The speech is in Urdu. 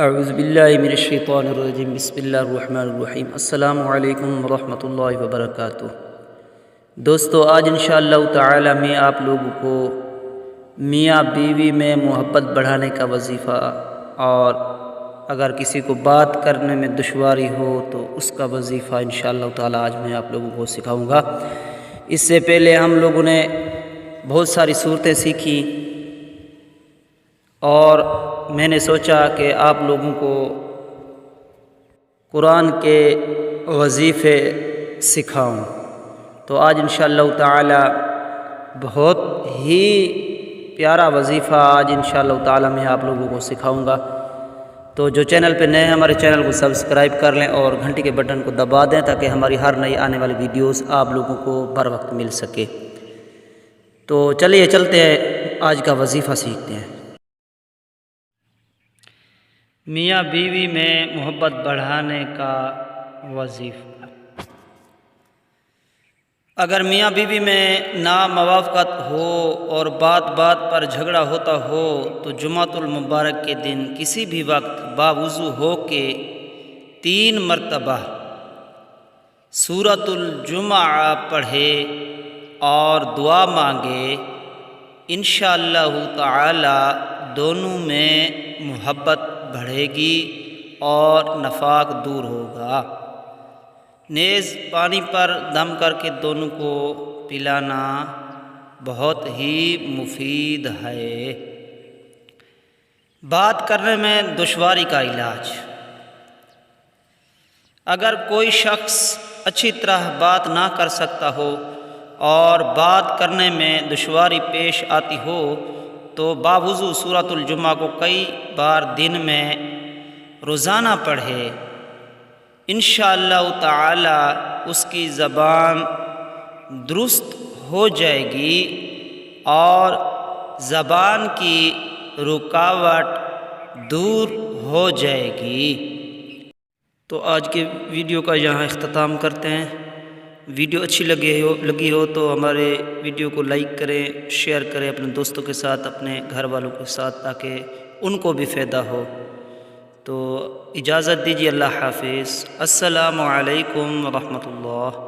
اعوذ باللہ من الشیطان الرجیم بسم اللہ الرحمن الرحیم السلام علیکم ورحمۃ اللہ وبرکاتہ۔ دوستو، آج انشاءاللہ تعالی میں آپ لوگوں کو میاں بیوی میں محبت بڑھانے کا وظیفہ اور اگر کسی کو بات کرنے میں دشواری ہو تو اس کا وظیفہ انشاءاللہ تعالی آج میں آپ لوگوں کو سکھاؤں گا۔ اس سے پہلے ہم لوگوں نے بہت ساری صورتیں سیکھی اور میں نے سوچا کہ آپ لوگوں کو قرآن کے وظیفے سکھاؤں، تو آج انشاءاللہ تعالی بہت ہی پیارا وظیفہ آج انشاءاللہ تعالی میں آپ لوگوں کو سکھاؤں گا۔ تو جو چینل پہ نئے ہیں ہمارے چینل کو سبسکرائب کر لیں اور گھنٹی کے بٹن کو دبا دیں تاکہ ہماری ہر نئی آنے والی ویڈیوز آپ لوگوں کو بر وقت مل سکے۔ تو چلیے چلتے ہیں، آج کا وظیفہ سیکھتے ہیں۔ میاں بیوی میں محبت بڑھانے کا وظیفہ۔ اگر میاں بیوی میں ناموافقت ہو اور بات بات پر جھگڑا ہوتا ہو تو جمعۃ المبارک کے دن کسی بھی وقت باوضو ہو کے 3 مرتبہ سورۃ الجمعہ پڑھے اور دعا مانگے، انشاءاللہ تعالی دونوں میں محبت بڑھے گی اور نفاق دور ہوگا۔ نیز پانی پر دم کر کے دونوں کو پلانا بہت ہی مفید ہے۔ بات کرنے میں دشواری کا علاج۔ اگر کوئی شخص اچھی طرح بات نہ کر سکتا ہو اور بات کرنے میں دشواری پیش آتی ہو تو باوضو سورۃ الجمعہ کو کئی بار دن میں روزانہ پڑھے، انشاءاللہ تعالی اس کی زبان درست ہو جائے گی اور زبان کی رکاوٹ دور ہو جائے گی۔ تو آج کے ویڈیو کا یہاں اختتام کرتے ہیں۔ ویڈیو اچھی لگی ہو تو ہمارے ویڈیو کو لائک کریں، شیئر کریں اپنے دوستوں کے ساتھ، اپنے گھر والوں کے ساتھ، تاکہ ان کو بھی فائدہ ہو۔ تو اجازت دیجیے، اللہ حافظ، السلام علیکم ورحمۃ اللہ۔